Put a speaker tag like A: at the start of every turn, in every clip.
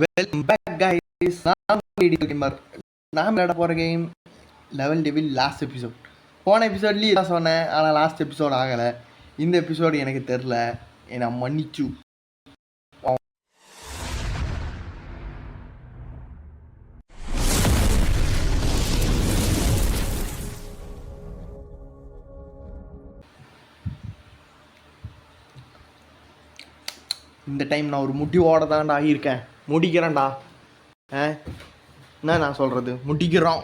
A: Welcome back guys. நான் விளையாட போகிற game level devil last episode. போன எபிசோட்லேயும் இதான் சொன்னேன், ஆனால் லாஸ்ட் எபிசோட் ஆகலை. இந்த எபிசோடு எனக்கு தெரில, என்னை மன்னிச்சு. இந்த டைம் நான் ஒரு முடிவோட தான்டா இருக்கேன். முடிக்கிறேன்டா. என்ன நான் சொல்கிறது, முடிக்கிறோம்.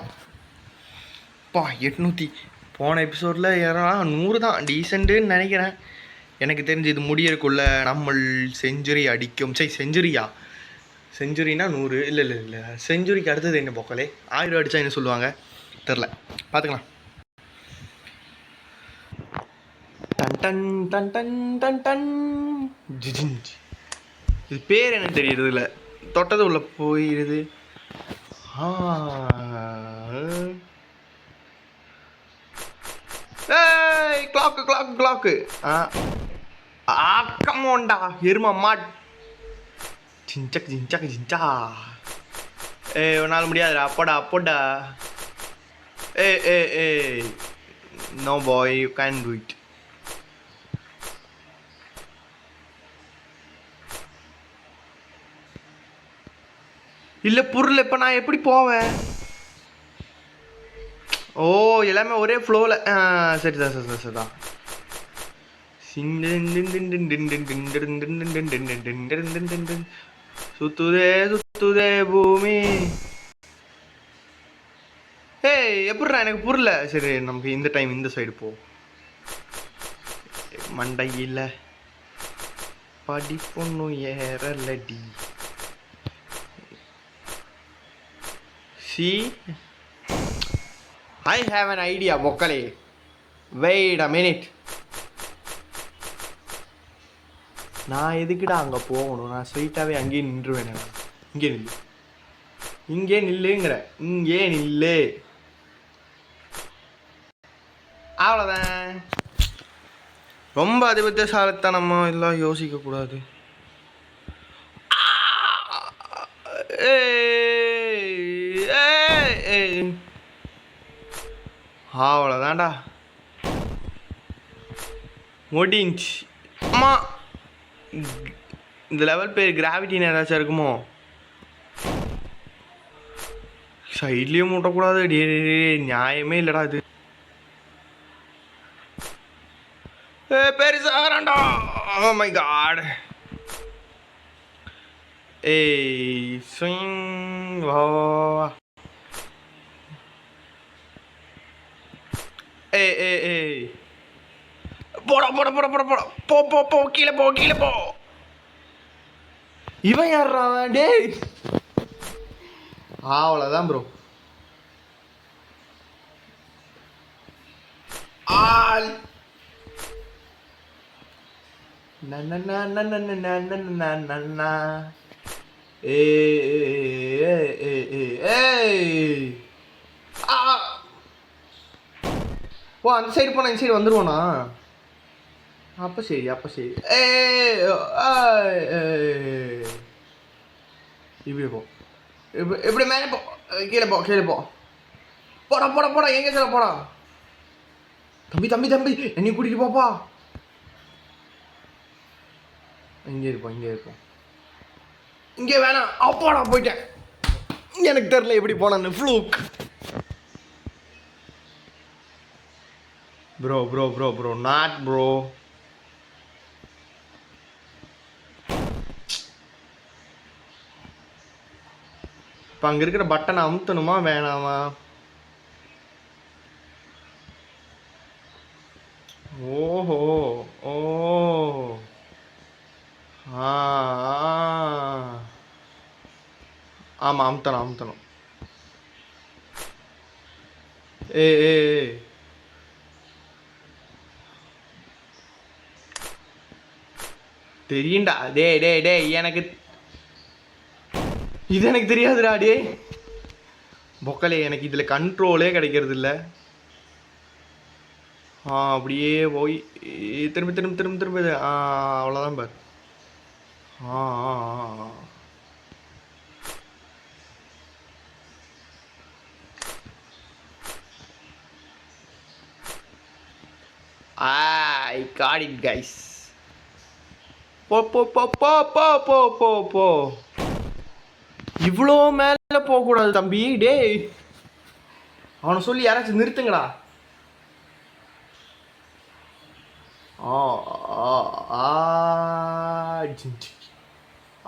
A: பா 800. போன எபிசோடில் 100 தான் டீசென்ட்டுன்னு நினைக்கிறேன். எனக்கு தெரிஞ்சு இது முடியறதுக்குள்ள நம்ம செஞ்சுரி அடிக்கும். சரி, செஞ்சுரினா 100. இல்லை செஞ்சுரிக்கு அடுத்தது என்ன போக்கலே 1000 அடித்தா என்ன சொல்லுவாங்க தெரில, பார்த்துக்கலாம். டன் டன் டன் டன் டன் டன் ஜிஜிஞ்ச். இது பேர் என்ன தெரியுது, இல்லை தொட்டது உள்ள போயிடுது. கிளாக்கு கம்மோண்டா எருமா மாட். ஜிஞ்சக் ஜிஞ்சக் ஜிஞ்சா. உன்னால் முடியாதுடா, அப்போடா. No boy, you can do it. இல்லை பொருள், இப்போ நான் எப்படி போவேன்? ஓ, எல்லாமே ஒரே ஃப்ளோவில். சரிதான். சுத்துதே பூமி. எப்படிடா எனக்கு புரியல. சரி, நமக்கு இந்த டைம் இந்த சைடு போ. மண்டையில் படி பொண்ணு ஏறலடி. See, I have an idea, bokkale. Wait a minute. நான் எதுக்குடா அங்கே போகணும்? நான் ஸ்ட்ரைட்டாகவே அங்கேயே நின்றுவேன். இங்கே நில்லுங்கிற. இங்கே நில்லு, அவ்வளோதான். ரொம்ப அதிபத்தியசாலித்தனமா எல்லாம் யோசிக்கக்கூடாது. அவ்வளோதான்டா, முடிஞ்சு. அம்மா, இந்த லெவல் பேர் கிராவிட்டின்னு ஏதாச்சும் இருக்குமோ? சைட்லேயும் முட்டக்கூடாது. நியாயமே இல்லைடா இது. பெருசாகறான்டா. Oh my god. ஸ்விங். வா போட போ கீழே போ. இவன் யாரா டேய்? அவ்வளோதான் ப்ரோ. ஆல் ஓ, அந்த சைடு போனா இந்த சைடு வந்துடுவோண்ணா. அப்போ சரி. இப்படி போ, இப்படி மேலே போ, கீழே போ. போடா எங்கே சொல்ல போடா. தம்பி என்னையும் கூட்டிகிட்டு போப்பா. இங்கே இருப்போம். இங்கே வேணாம். அப்போடா போயிட்டேன். எனக்கு தெரில எப்படி போனான்னு. ஃப்ளூக். Bro not bro. இப்போ அங்கே இருக்கிற பட்டனை அமுத்தணுமா வேணாமா? ஓஹோ, ஓ, ஆமாம், அமுத்தணும். தெரியும்டா. டே எனக்கு இது எனக்கு தெரியாதுடா. டே பொக்கலே, எனக்கு இதில் கண்ட்ரோலே கிடைக்கிறது இல்லை. அப்படியே போய் திரும்ப அவ்வளோதான் பார். Got it guys. போ போ போ போ போ போ போ போ. இவ்வளோ மேலே போகக்கூடாது தம்பி. டேய் அவனை சொல்லி யாராச்சும் நிறுத்துங்கடா. ஆ ஆ ஆ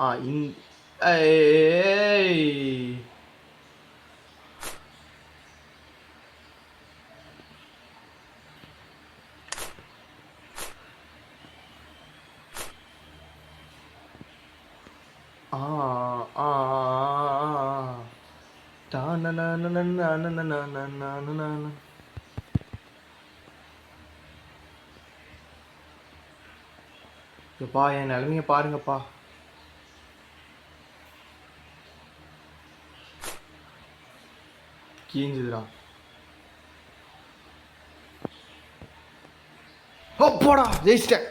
A: ஆ இங் ஏய் ஆ ஆ எப்பா என் நிலைமையை பாருங்கப்பா. கீஞ்சுதுடா. போடா ஜெயிச்சிட்டேன்.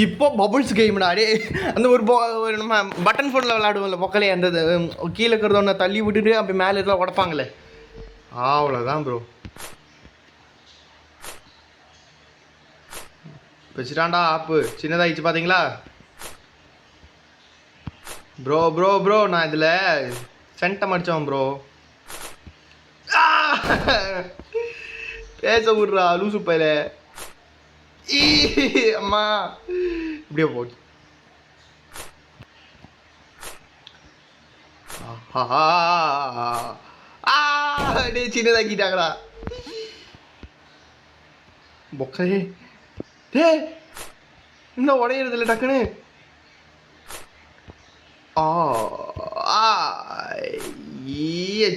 A: இப்போ பபுள்ஸ் கேம்டா. டே அந்த ஒரு நம்ம பட்டன் ஃபோனில் விளையாடுவோம்ல பொக்கலே, அந்த கீழே இருக்கிறத ஒன்று தள்ளி விட்டுட்டு அப்படி மேலே இதெல்லாம் உடப்பாங்களே, அவ்வளோதான் ப்ரோ. வச்சுட்டான்டா ஆப்பு. சின்னதாகிடுச்சு பார்த்தீங்களா ப்ரோ? ப்ரோ ப்ரோ நான் இதில் சென்டம் அடித்தவன் ப்ரோ. பேச விட்றா லூசு பையில. அம்மா இப்படியே போட்டு டே சின்னதாக்கிட்டாங்கடா பொக்கலே. டே இன்னும் உடையிறது இல்லை டக்குன்னு.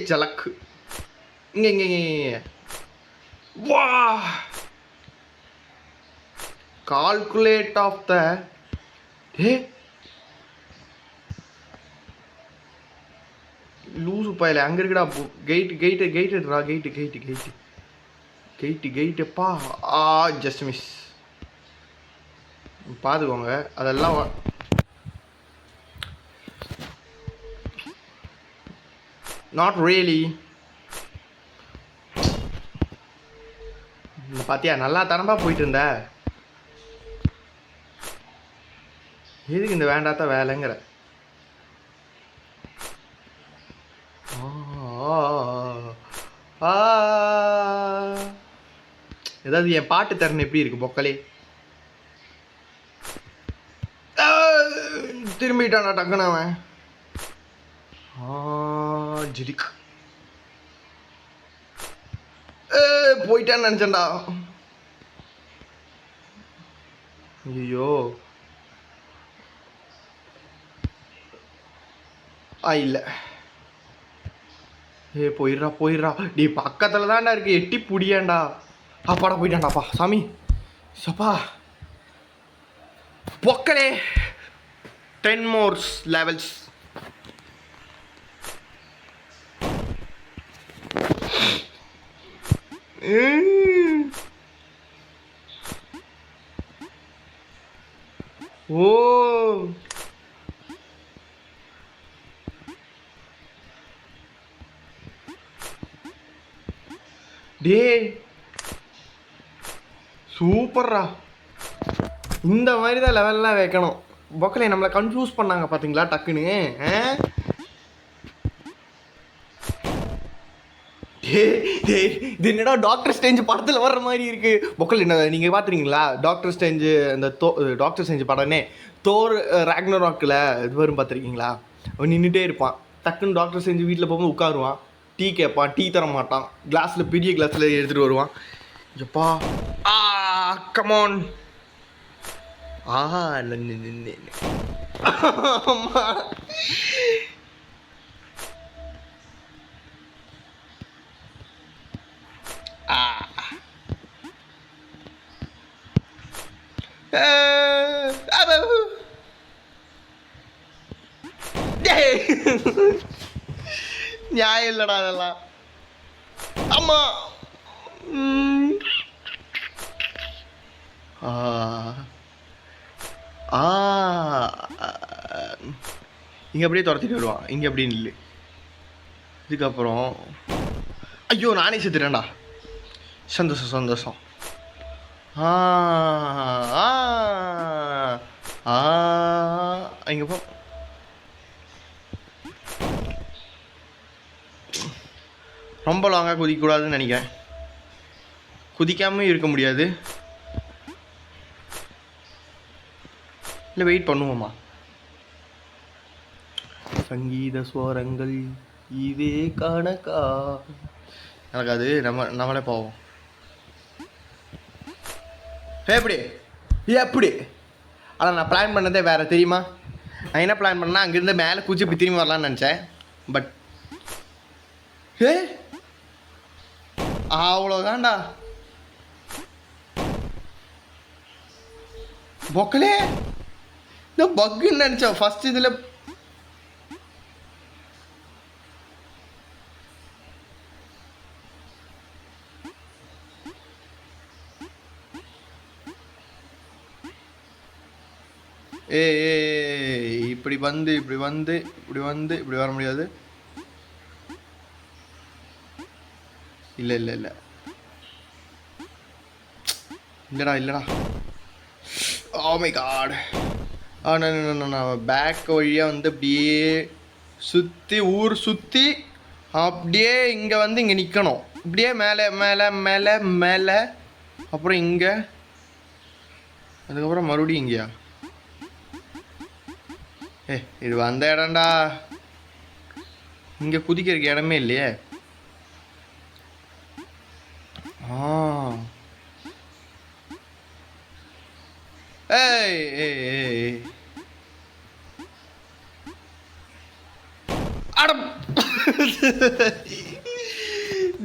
A: ஜலக்கு இங்க இங்க இங்க. வா கால்குலேட் ஆஃப் த. ஏ லூசு பாயில அங்கே இருக்குடா. கெயிட்டுடா. கெயிட்டுப்பா. Just miss. பார்த்துக்கோங்க அதெல்லாம். Not really. பார்த்தியா நல்லா தரம்பா போயிட்டு இருந்த. எதுக்கு இந்த வேண்டாத்த வேலைங்கிற. ஏதாவது என் பாட்டு தரணும் எப்படி இருக்கு பொக்கலே. திரும்பிட்டானா டக்குன்னு அவன். ஜிரிக் போயிட்டான்னு நினச்சேன்டா. ஐயோ இல்லை. போயிடுறா. நீ பக்கத்தில் தான்டா இருக்கு. எட்டி புடியாண்டா. அப்பாடா போயிட்டான்டாப்பா சாமி. சப்பா பொக்கலே. 10 more levels. ஓ டே சூப்பர்ரா. இந்த மாதிரி தான் லெவல்லாம் வைக்கணும். பொக்கலே நம்மளை கன்ஃபியூஸ் பண்ணாங்க பார்த்தீங்களா டக்குன்னு. இது என்னடா டாக்டர் ஸ்ட்ரேஞ்ச் படத்தில் வர்ற மாதிரி இருக்கு. பொக்கல் என்ன நீங்கள் பார்த்துருக்கீங்களா? டாக்டர் ஸ்ட்ரேஞ்சு அந்த டாக்டர் ஸ்ட்ரேஞ்ச் படம்னே தோர் ராக்னராக்கில் இது வரும் பார்த்துருக்கீங்களா? அவன் நின்றுட்டே இருப்பான். டக்குன்னு டாக்டர் ஸ்ட்ரேஞ்ச் வீட்டில் போகும்போது உட்காருவான். டீ கேட்பான். டீ தர மாட்டான். கிளாஸில் பெரிய கிளாஸில் எடுத்துகிட்டு வருவான். எப்பா கமான். நியாயம் இல்லடா அதெல்லாம். ஆமா இங்கே அப்படியே துரத்திட்டு வருவான். இங்கே அப்படியே நில்லு. இதுக்கப்புறம் ஐயோ நானே செத்துட்டேன்டா. சந்தோஷம் சந்தோஷம். ஆ ஆ ஆ இங்கே போ. ரொம்ப லாங்காக குதிக்கக்கூடாதுன்னு நினைக்கிறேன். குதிக்காமல் இருக்க முடியாது. இல்லை வெயிட் பண்ணுவோமா? சங்கீத ஸ்வரங்கள் இதே கணக்கா எனக்கு அது நம்மளே போவோம். எப்படி எப்படி? ஆனால் நான் பிளான் பண்ணதே வேறு தெரியுமா? நான் என்ன பிளான் பண்ணேன்னா அங்கேருந்து மேலே குச்சி இப்படி திரும்பி வரலான்னு நினச்சேன். பட் அவ்வளோதான்டா பொக்கலே. இந்த பக்குன்னு நினச்சேன் ஃபஸ்ட் இதில். இப்படி வந்து இப்படி வந்து இப்படி வந்து இப்படி வர முடியாது. இல்லை இல்லை இல்லை இல்லைடா இல்லைடா. Oh my god. நான் பேக் வழியாக வந்து அப்படியே சுற்றி ஊர் சுற்றி அப்படியே இங்கே வந்து இங்கே நிற்கணும். இப்படியே மேலே மேலே மேலே மேலே அப்புறம் இங்கே அதுக்கப்புறம் மறுபடியும் இங்கேயா? இது வந்த இடம்டா. இங்கே குதிக்கிறதுக்கு இடமே இல்லையே.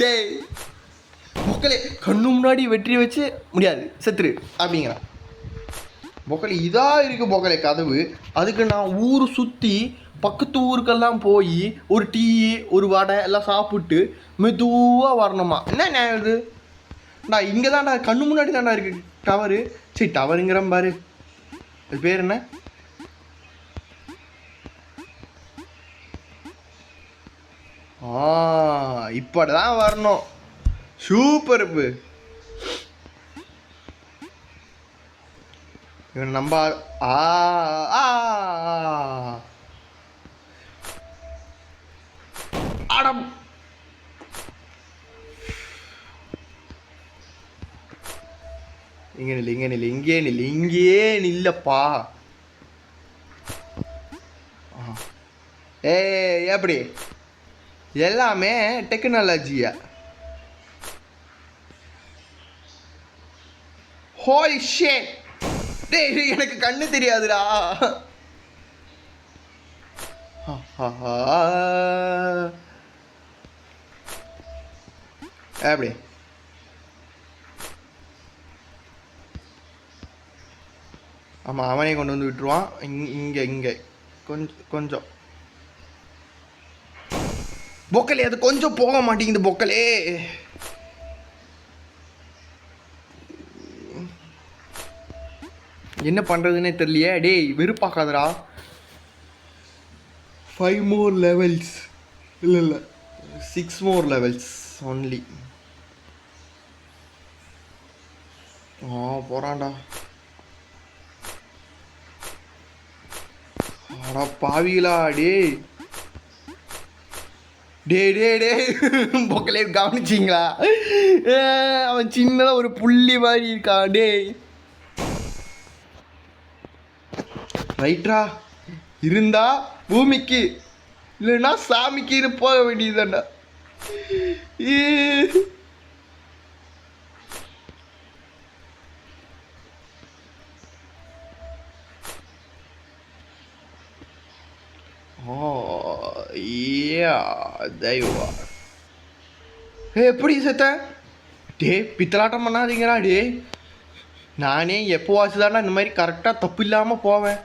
A: டேய் மக்களே, கண்ணு முன்னாடி வெற்றி வச்சு முடியாது செத்துரு அப்படிங்கிறான். பொக்கலை இதாக இருக்குது பொக்கலை கதவு. அதுக்கு நான் ஊர் சுற்றி பக்கத்து ஊருக்கெல்லாம் போய் ஒரு டீ ஒரு வடை எல்லாம் சாப்பிட்டு மெதுவாக வரணுமா? என்ன இது? நான் இங்கே தான்டா கண்ணு முன்னாடி தான்டா இருக்குது டவரு. சரி டவருங்கிற பாரு. அது பேர் என்ன? இப்படிதான் வரணும். சூப்பர். இவன் நம்ப அடம் இங்கே நில்ல இங்கே நில்ல இங்கே நில்ல இங்கே நில்லப்பா. எப்படி எல்லாமே டெக்னாலஜியா? Holy shit. டேய் எனக்கு கண்ணு தெரியாதுடா. எப்படி ஆமாம் அவனே கொண்டு வந்து விட்டுருவான். இங்கே இங்கே கொஞ்சம் கொஞ்சம் பொக்கலே. அது கொஞ்சம் போக மாட்டேங்குது பொக்கலே. என்ன பண்ணுறதுன்னே தெரியலையே. டேய் வெறுப்பாக்காதடா. 5 more levels. இல்லை 6 more levels only. போகிறான்டா. அடா பாவிகளா. டேய் டேய் டே டே பொக்கலே கவனிச்சிங்களா? அவன் சின்னதாக ஒரு புள்ளி மாதிரி இருக்கான். டேய் ரைட்ரா இருந்தா பூமிக்கு இல்லைன்னா சாமிக்கு போக வேண்டியதுதான்டா. தெய்வா எப்படி செத்த? டே பித்தலாட்டம் பண்ணாதீங்களா. டே நானே எப்போ வாசுதானா இந்த மாதிரி கரெக்டாக தப்பு இல்லாமல் போவேன்.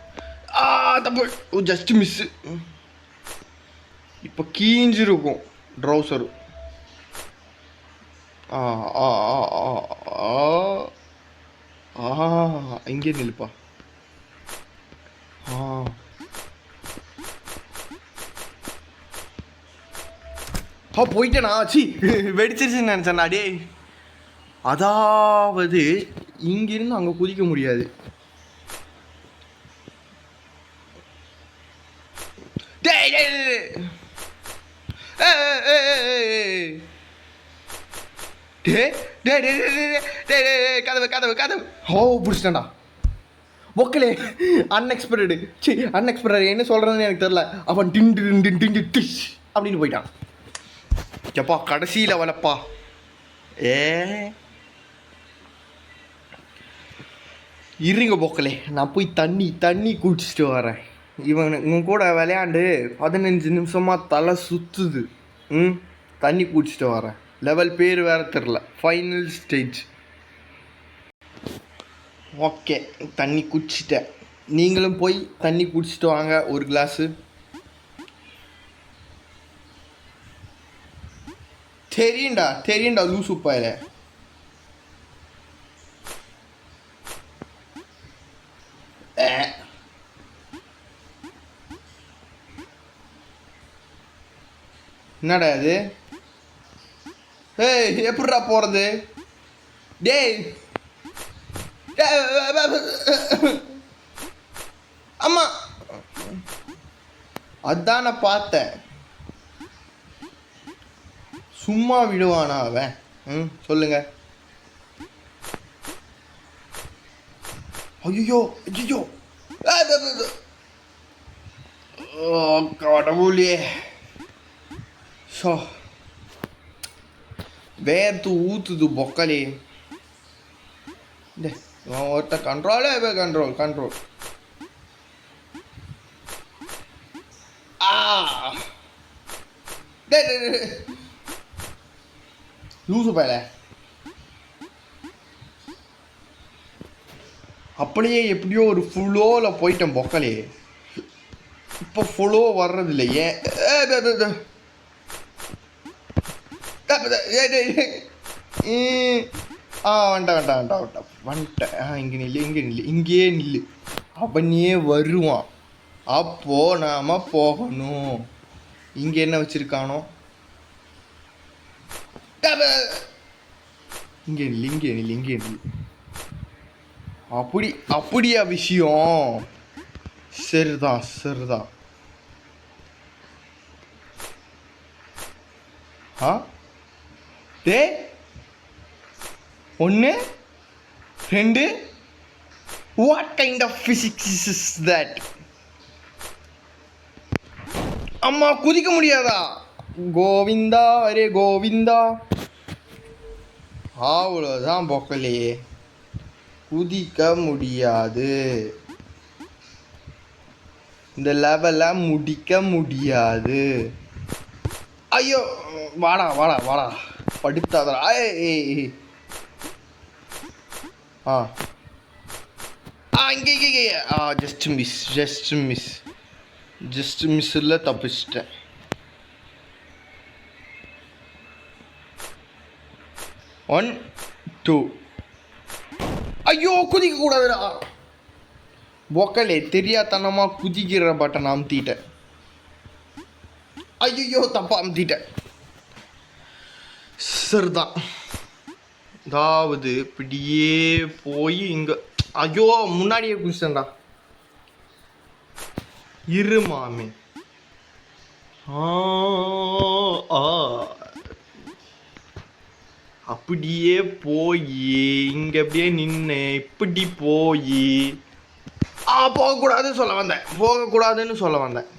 A: தப்பு ஜஸ்ட் மிஸ்ஸு. இப்போ கீஞ்சிருக்கும் ட்ரௌசரு. இங்கே நில்லுப்பா. போயிட்டேனா சி வெடிச்சிருச்சுன்னு நினச்சேன்டா டே. அதாவது இங்கிருந்து அங்கே குதிக்க முடியாது. கதவு கதவு கதவு பிடிச்சிட்டேன்டா ஒக்கலே. அன்எக்ஸ்பெக்டடு சி அன்எக்ஸ்பெக்டட் என்ன சொல்கிறதுன்னு எனக்கு தெரில. அவன் டிண்டு டிஷ் அப்படின்னு போயிட்டான். எப்பா கடைசியில் வளப்பா இருங்க போக்கலே, நான் போய் தண்ணி குடிச்சிட்டு வரேன். இவன் கூட விளையாண்டு 15 நிமிஷமாக தலை சுற்றுது. தண்ணி குடிச்சிட்டு வரேன். லெவல் பேர் வேறு தெரில. Final stage. ஓகே தண்ணி குடிச்சிட்டேன். நீங்களும் போய் தண்ணி குடிச்சிட்டு வாங்க ஒரு கிளாஸு. தெரியும்டா லூசு பாயில. என்னடா அது? ஏய் எப்படிடா போகிறது? டேய் அம்மா அதான் நான் பார்த்தேன். சும்மா விடுவானா அவன்? சொல்லுங்க. ஐயோ கடவுளே. ஸோ வேர்த்து ஊத்துது பொக்கலே. ஒருத்த கண்ட்ரோல் லூசு பயல. அப்படியே எப்படியோ ஒரு ஃபுல்லோவில் போயிட்டேன் பொக்கலே. இப்போ ஃபுல்லோ வர்றது இல்லையே. வந்துட்டேன். இங்கேயே நில்லு. அவனே வருவான். அப்போ நாம போகணும். இங்கே என்ன வச்சிருக்கானோ? இங்கே நில்லு. அப்படியா விஷயம்? சரிதான். டே 1 2 what kind of physics is that? அம்மா குதிக்க முடியாதா? கோவிந்தா அரே கோவிந்தா. அவ்வளோதான் பொக்கலே, குதிக்க முடியாது. இந்த லெவலை முடிக்க முடியாது. ஐயோ வாடா படுத்தாதா. இங்கே ஜஸ்ட் மிஸ்ஸில் தப்பிச்சிட்டேன். One two. ஐயோ குதிக்க கூடாதுடா பொக்கலே. தெரியாதனமாக குதிக்கிற பட்டன் அமுத்திட்டேன். ஐயோ தப்பா அமுத்திட்டேன். சரிதான். அதாவது இப்படியே போய் இங்கே. ஐயோ முன்னாடியே குதிச்சேன்டா. இரு மாமே. அப்படியே போய் இங்கே அப்படியே நின்று இப்படி போய் போகக்கூடாதுன்னு சொல்ல வந்தேன்.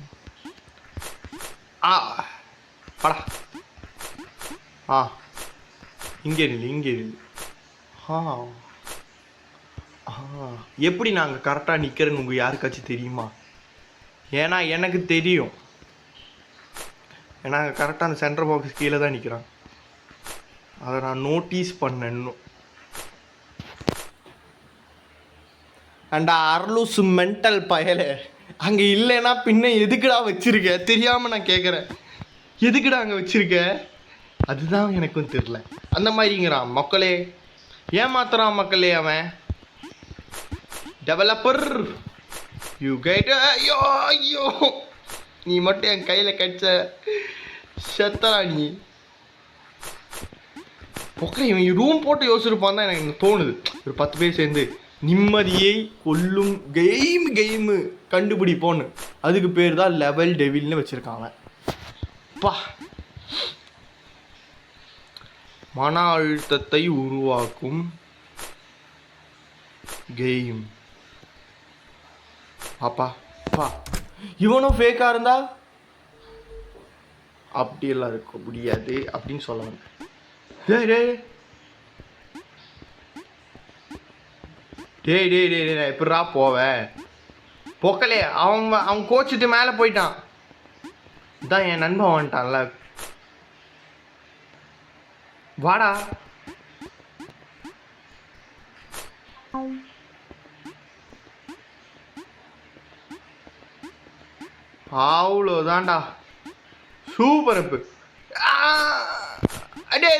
A: படா இங்கே நில்லு. எப்படி நாங்கள் கரெக்டாக நிற்கிறேன்னு உங்களுக்கு யாருக்காச்சும் தெரியுமா? ஏன்னா எனக்கு தெரியும். ஏன்னா கரெக்டாக அந்த சென்டர் பாக்ஸ் கீழே தான் நிற்கிறான். அதை நான் நோட்டீஸ் பண்ணேன். அண்டா அரலூசு மென்டல் பயலே, அங்கே இல்லைன்னா பின்ன எதுக்குடா வச்சிருக்க? தெரியாமல் நான் கேட்குறேன், எதுக்குடா அங்கே வச்சிருக்க? அதுதான் எனக்கும் தெரில. அந்த மாதிரிங்கிறான் மக்களே, ஏமாத்துறான் மக்களே அவன். Developer you guide. ஐயோ நீ மட்டும் என் கையில் கடிச்ச செத்தரா நீ. பொக்கலை இவன் ரூம் போட்டு யோசிச்சிருப்பான் தான் எனக்கு தோணுது. ஒரு 10 பேர் சேர்ந்து நிம்மதியை கொல்லும் கெய்மு கண்டுபிடிப்போன்னு, அதுக்கு பேர் தான் லெவல் டெவில்னு வச்சுருக்காங்க. பா, மன அழுத்தத்தை உருவாக்கும் கேம். அப்பா பா, இவனும் ஃபேக்காக இருந்தா அப்படியெல்லாம் இருக்க முடியாது அப்படின்னு சொல்ல வந்தேன். டேய் டேய் டேய் டேய் டேய் டேய் எப்படிரா போவேன்? பொக்கலே அவன் கோச்சிட்டு மேலே போயிட்டான். இதான் என் நண்பன் வந்துட்டான்ல. வாடா. அவ்வளோதான்டா, சூப்பர் அப்பு. அடே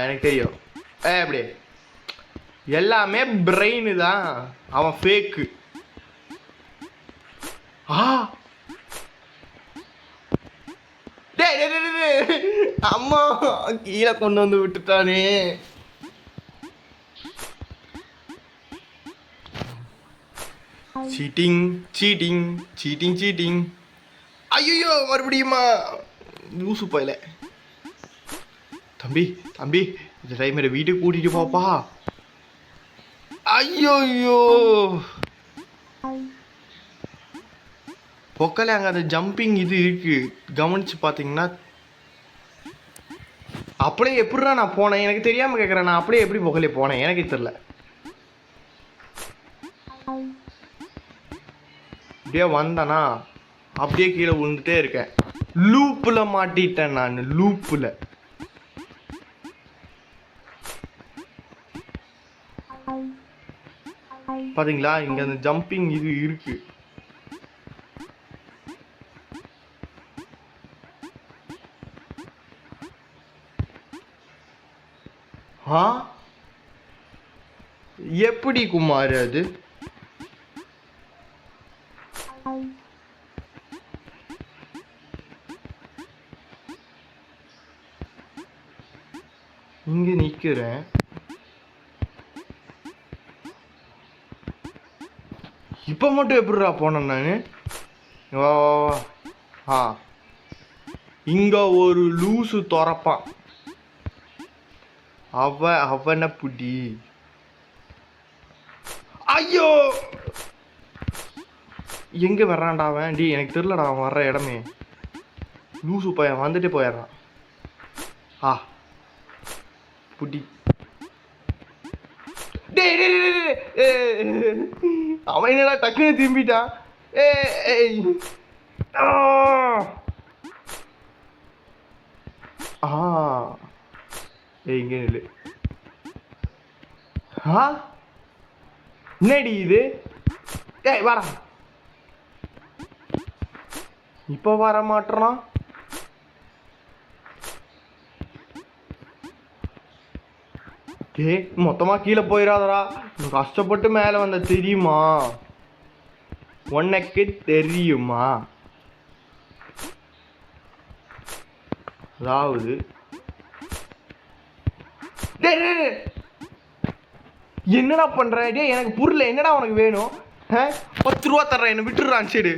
A: எனக்கு தெரியும். அப்படி எல்லாமே பிரெயின் தான், அவன் ஃபேக்கு. அம்மா கீழே கொண்டு வந்து விட்டுட்டானே. Cheating cheating cheating cheating. ஐயோ மறுபடியுமா லூசு போயில. தம்பி தம்பி, இந்த டைமரை வீட்டுக்கு கூட்டிட்டு போப்பா. ஐயோ ஐயோ பொக்கலே, அங்கே அந்த ஜம்பிங் இது இருக்கு, கவனிச்சு பார்த்தீங்கன்னா. அப்படியே எப்படிடா நான் போனேன்? எனக்கு தெரியாமல் கேட்குறேன். நான் அப்படியே எப்படி பொக்கலே போனேன் எனக்கு தெரில. அப்படியே வந்தேனா அப்படியே கீழே விழுந்துட்டே இருக்கேன். லூப்பில் மாட்டிட்டேன் நான், லூப்பில். பார்த்தீங்களா, இங்கே அந்த ஜம்பிங் இது இருக்கு. எப்படி குமார் அது? இங்க நிக்கிறேன். இப்ப மட்டும் எப்படிடா போனேன் நானு? இங்க ஒரு லூசு துறப்பான், அவனை புடி. ஐயோ, எங்க வர்றான்டா அவன்? டி எனக்கு தெரியலடா அவன் வர்ற இடமே. லூசு பையன் வந்துட்டு போயிடுறான். புடி. அவன் என்னடா டக்குன்னு திரும்பிட்டான். இங்க நில்லு. என்னடி இது? வாடா. இப்ப வர மாட்டான். மொத்தமா கீழே போயிடாதடா. கஷ்டப்பட்டு மேல வந்த தெரியுமா? உனக்கு தெரியுமா? அதாவது என்னடா பண்ற? எனக்கு புரியல, என்னடா உனக்கு வேணும்? 10 ரூபா தர்றேன், என்ன விட்டுடுறான். சரி.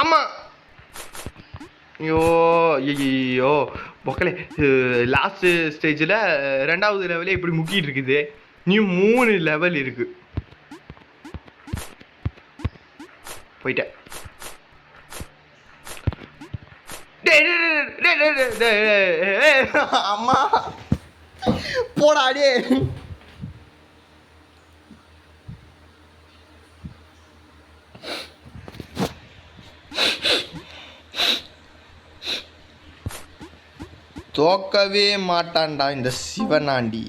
A: ஆமா. ஐயோ ஐயோ பொக்கலே, லாஸ்ட் ஸ்டேஜில் 2வது லெவலே இப்படி முக்கிட்டு இருக்குது. நீ 3 லெவல் இருக்கு. போயிட்டேன். அம்மா போடாடே. தோக்கவே மாட்டான்டா இந்த சிவனாண்டி.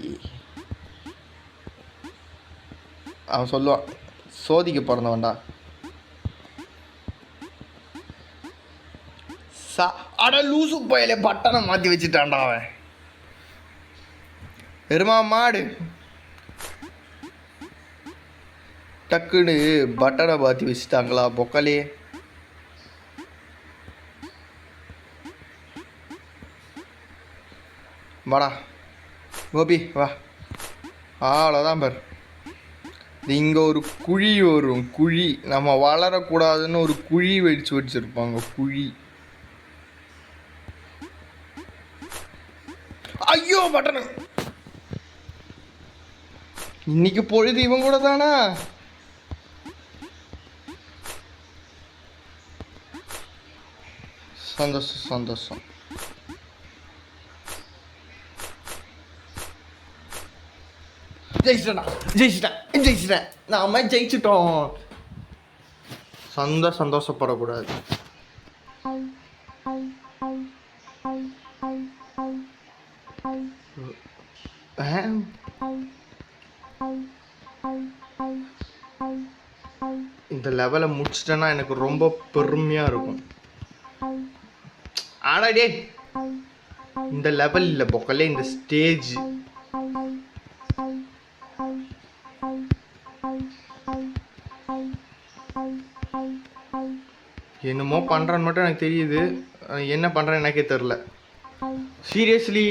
A: அவன் சொல்லுவான், சோதிக்க பிறந்தவன்டா. அட லூசு போயில, பட்டனை மாற்றி வச்சுட்டான்டா அவன். எருமா மாடு டக்குன்னு பட்டனை மாற்றி வச்சுட்டாங்களா பொக்கலே. வாடா கோபி வா. அவ்வளோதான் பாரு. இங்கே ஒரு குழி வரும், குழி. நம்ம வளரக்கூடாதுன்னு ஒரு குழி வச்சிருப்பாங்க, குழி. ஐயோ பட்டனு. இன்னைக்கு பொழுது இவன் கூட தானா? சந்தோஷம் சந்தோஷம். ஜெயிச்சிட்டேன். நாம ஜெயிச்சிட்டோம். சந்தோஷப்படக்கூடாது. இந்த லெவலை முடிச்சிட்டேன்னா எனக்கு ரொம்ப பெருமையா இருக்கும். ஆடாடே இந்த லெவல் இல்லை பொக்கலே, இந்த ஸ்டேஜ். என்னமோ பண்றேன்னு மட்டும் எனக்கு தெரியுது, என்ன பண்றேன்னு எனக்கே தெரியல. சீரியஸ்லி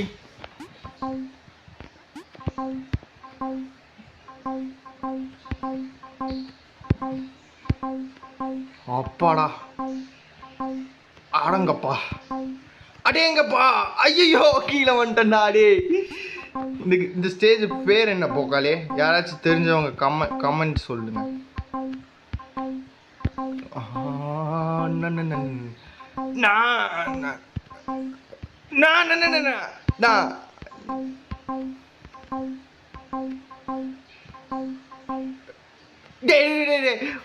A: அப்பாடா, அடங்கப்பா, அடேங்கப்பா, ஐயோ கீழே வந்துட்டேன்டா. அடே இந்த ஸ்டேஜ் பேர் என்ன போக்காலே? யாராச்சும் தெரிஞ்சவங்க கமெண்ட் சொல்லுங்க.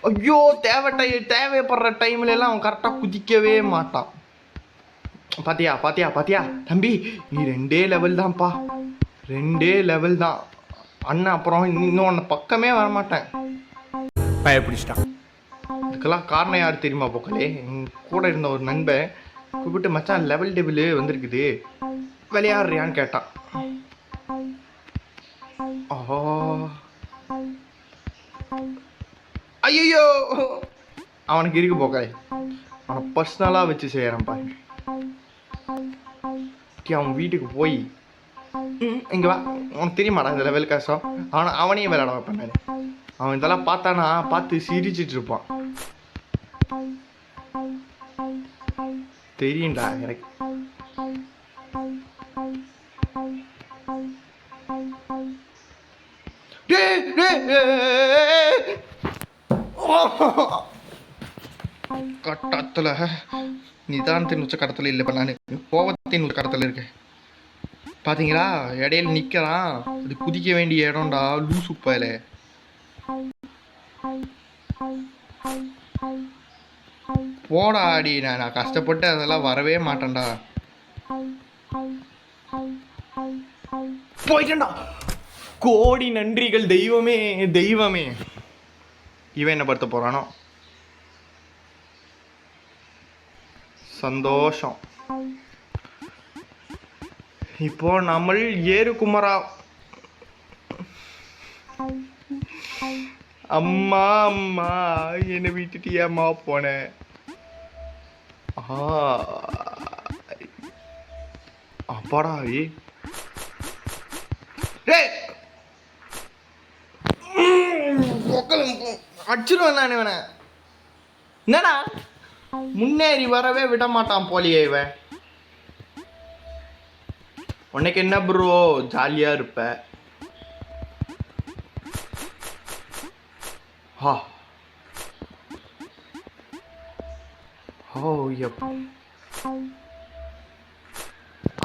A: ஐயோ தேவைப்படுற டைம்ல எல்லாம் அவன் கரெக்டா குதிக்கவே மாட்டான். பாத்தியா தம்பி, நீ 2 லெவல் தான்ப்பா, 2 லெவல் தான் அண்ணன். அப்புறம் இன்னொன்னு பக்கமே வரமாட்டேன், பயப்பிடிச்சிட்டான். இதுக்கெல்லாம் காரணம் யார் தெரியுமா போக்கலே? கூட இருந்த ஒரு நண்பன் கூப்பிட்டு, மச்சான் லெவல் டேபிள் வந்திருக்குது விளையாடுறியான்னு கேட்டான். ஐயோ அவனுக்கு இருக்கு போக்கலே, அவனை பர்சனலாக வச்சு செய்யறான் பாருங்க. அவன் வீட்டுக்கு போய் இங்கே வா, உனக்கு தெரியுமாடா இந்த லெவல் கஷ்டம், அவனையும் விளையாட வைப்பேன் நான். அவன் இதெல்லாம் பார்த்தானா பார்த்து சிரிச்சிட்டு இருப்பான். தெரியும்டா எனக்கு. கட்டத்துல நிதானத்தின் உச்ச கடத்துல இல்லை, நான் கோபத்தின் உச்ச கடத்துல இருக்கேன். பாத்தீங்களா, இடையில நிக்கிறான். அது குதிக்க வேண்டிய இடம்டா, லூசு பயலே. போடா அடி. நான் கஷ்டப்பட்டு அதெல்லாம் வரவே மாட்டேன்டா. போயிட்டேன்டா. கோடி நன்றிகள் தெய்வமே, தெய்வமே. இவன் என்ன படுத்த போறானோ? சந்தோஷம். இப்போ நம்ம ஏறு குமரா. அம்மா அம்மா என்னை விட்டுட்டு ஏம்மா போன? அப்பாடா அடிச்சிருவேன் நான் இவனை. என்னடா முன்னேறி வரவே விட மாட்டான் போலியே இவன். உனக்கு என்ன ப்ரோ, ஜாலியா இருப்ப?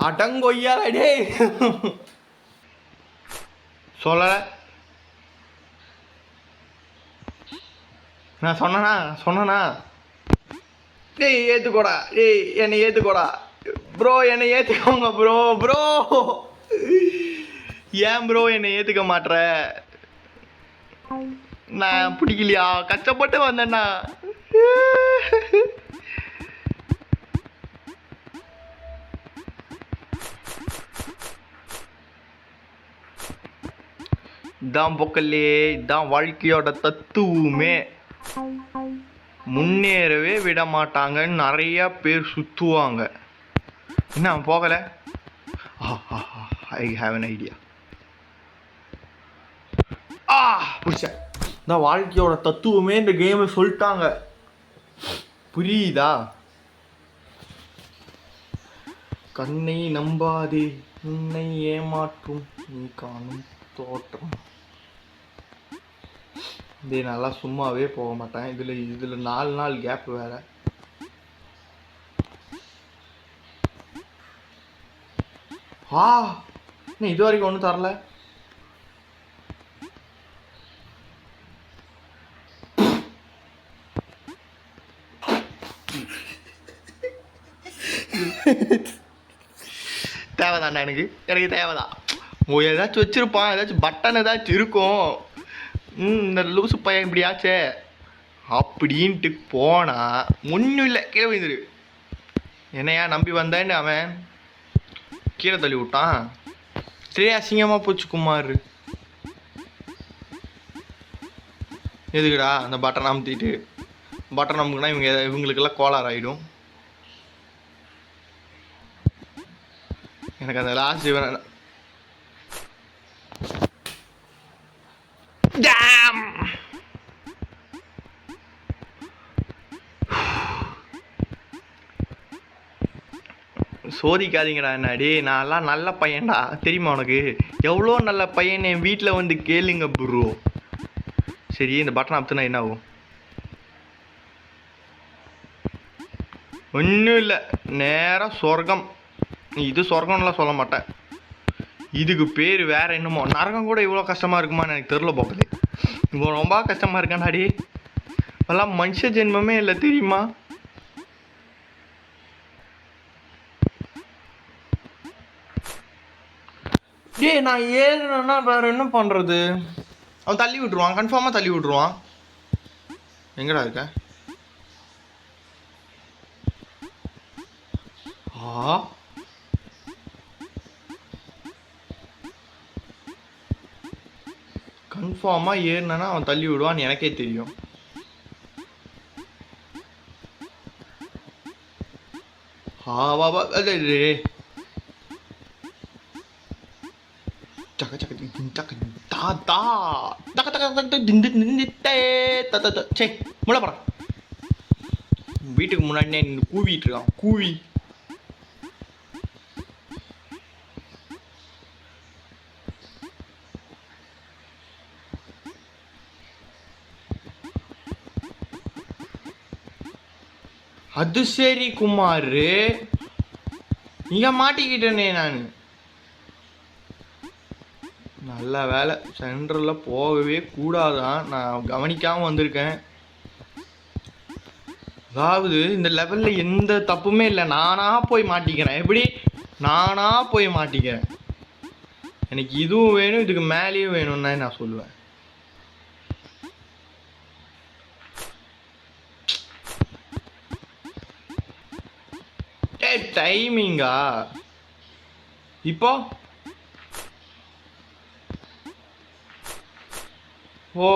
A: அடங்கொய்யாடே சொல்ல. நான் சொன்னா டேய் ஏத்துக்கோடா, டேய் என்னை ஏத்துக்கோடா ப்ரோ, என்னை ஏத்துக்கோங்க ப்ரோ. ஏன் ப்ரோ என்னை ஏத்துக்க மாட்ற? நான் பிடிக்கலையா? கஷ்டப்பட்டு வந்தேன்னா. இதான் பொக்கல்லே, இதான் வாழ்க்கையோட தத்துவமே. முன்னேறவே விட மாட்டாங்கன்னு நிறைய பேர் சுத்துவாங்க. என்ன போகல? I have an idea. பிடிச்சேன். இந்த வாழ்க்கையோட தத்துவமே இந்த கேமை சொல்லிட்டாங்க. புரியுதா? கண்ணை நம்பாதே, உன்னை ஏமாற்றும் நீ காணும் தோற்றம். இதே நல்லா சும்மாவே போக மாட்டேன். இதில் 4 நாள் கேப் வேற. இது வரைக்கும் ஒன்றும் தரல. தேவைதான்டா எனக்கு தேவைதான். ஏதாச்சும் வச்சிருப்பான், ஏதாச்சும் பட்டன் ஏதாச்சும் இருக்கும். இந்த லூசு பையன் இப்படியாச்சே அப்படின்ட்டு போனா ஒன்றும் இல்லை, கீழே விழுந்துரு. என்னையா நம்பி வந்தேன்னு அவன் கீழே தள்ளி விட்டான். சரி, அசிங்கமாக போச்சு குமார். எதுக்குடா அந்த பட்டன் அமுத்திட்டு பட்டன் அமுக்குனா இவங்களுக்கெல்லாம் கோளாறு ஆகிடும். எனக்கு அந்த லாஸ்ட் சோதிக்காதீங்கடா என்னாடி. நான்லாம் நல்ல பையன்டா, தெரியுமா உனக்கு? எவ்வளோ நல்ல பையன். என் வீட்டில் வந்து கேளுங்க ப்ரோ. சரி, இந்த பட்டன் அமுத்துனா என்ன ஆகும்? ஒன்றும் இல்லை, நேராக சொர்க்கம். இது சொர்க்கம்லாம் சொல்ல மாட்டேன், இதுக்கு பேர் வேற என்னமோ. நரகம் கூட இவ்வளோ கஷ்டமாக இருக்குமான்னு எனக்கு தெரில போகுது. இவ்வளோ ரொம்ப கஷ்டமாக இருக்காண்டாடி. அதெல்லாம் மனுஷ ஜென்மமே இல்லை, தெரியுமா? நான் ஏறுனா வேற என்ன பண்ணுறது? அவன் தள்ளி விட்டுருவான், கன்ஃபார்மாக தள்ளி விட்டுருவான். எங்கடா இருக்க? கன்ஃபார்மாக ஏறினா அவன் தள்ளி விடுவான்னு எனக்கே தெரியும். வீட்டுக்கு முன்னாடி கூவிட்டு இருக்கான். கூவி அது சரி குமாரு, இங்க மாட்டிக்கிட்டேனே நான். நல்ல வேலை, சென்டரில் போகவே கூடாதான். நான் கவனிக்காமல் வந்திருக்கேன். அதாவது இந்த லெவலில் எந்த தப்புமே இல்லை, நானாக போய் மாட்டிக்கிறேன். எப்படி? நானாக போய் மாட்டிக்கிறேன். எனக்கு இதுவும் வேணும், இதுக்கு மேலேயும் வேணும்னு நான் சொல்லுவேன். டைமிங்கா இப்போ? ஓ,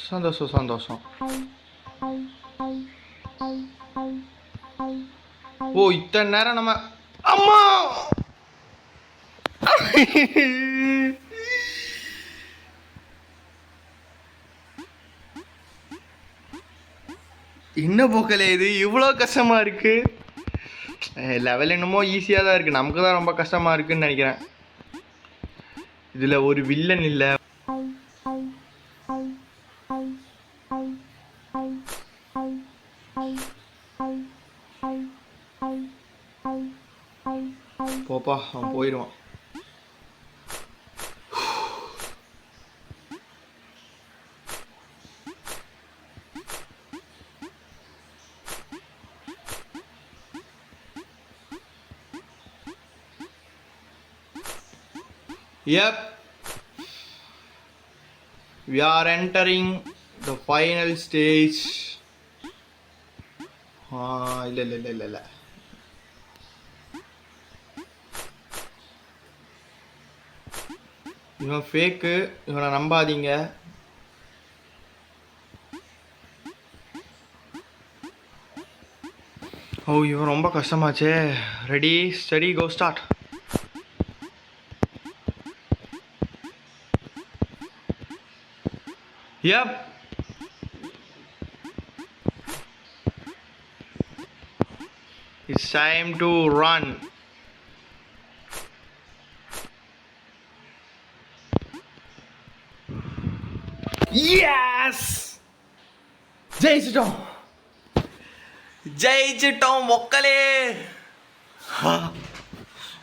A: சந்தோஷம் சந்தோஷம். ஓ, இத்தனை நேரம் நம்ம அம்மா என்ன போக்கல இது இவ்வளோ கஷ்டமா இருக்கு? லெவல் என்னமோ ஈஸியாக தான் இருக்குது, நமக்கு தான் ரொம்ப கஷ்டமாக இருக்குன்னு நினைக்கிறேன். இதில் ஒரு வில்லன் இல்லை. போப்பா, அவன் போயிடுவான். Yep, we are entering the final stage. இல்ல இவன் ஃபேக்கு, இவனை நம்பாதீங்க. ஓ இவன் ரொம்ப கஷ்டமாச்சே. Ready steady go start. Yup. It's time to run. Yes! ஜெயிச்சிட்டோம் ஜெயிச்சிட்டோம் மக்களே.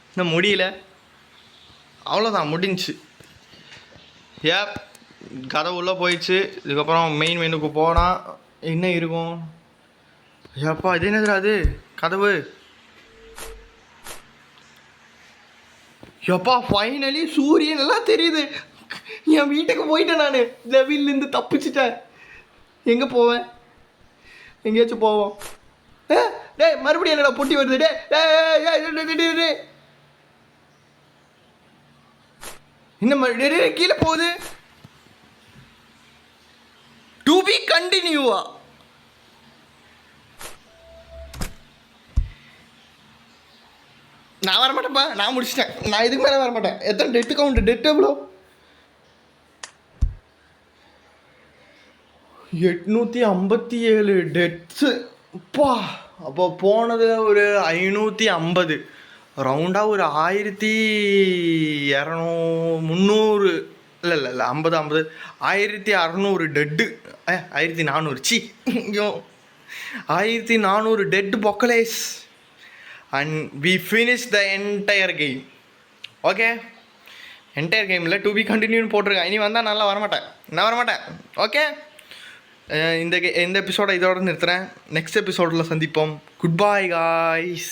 A: இன்னும் முடியல, அவ்வளோதான் முடிஞ்சிச்சு. ஏப் கதை உள்ளே போயிடுச்சு. இதுக்கப்புறம் மெயின் மெனுக்கு போனால் என்ன இருக்கும்? ஏப்பா இது என்னதுடா அது கதவு? எப்பா ஃபைனலி சூரியன் எல்லாம் தெரியுது. என் வீட்டுக்கு போயிட்டேன் நான். லெவிலேருந்து தப்பிச்சிட்டேன். எங்கே போவேன்? எங்கேயாச்சும் போவோம். டேய் மறுபடியும் என்னடா பொட்டி வருது? டே என்ன கீழே போகுது? டு பி கண்டினியூவா? நான் வரமாட்டேன்ப்பா, நான் முடிச்சிட்டேன். நான் இதுக்கு மேலே வரமாட்டேன். எத்தனை டெட்டு கவுண்ட்? டெட் எவ்வளோ? 857 டெட்ஸு. அப்பா அப்போ போனது ஒரு 550, ரவுண்டாக ஒரு 1200 இல்லை 50 1600 டெட்டு. 1400 சி ஐயோ 1400 டெட் பொக்கலேஸ். And we finish the entire game. Okay, entire கேமில் டு பி கண்டினியூன்னு போட்டிருக்கேன். இனி வந்தால் நல்லா வரமாட்டேன். நான் வரமாட்டேன். ஓகே, இந்த எபிசோடை இதோட நிறுத்துகிறேன். நெக்ஸ்ட் எபிசோடில் சந்திப்போம். Good bye guys.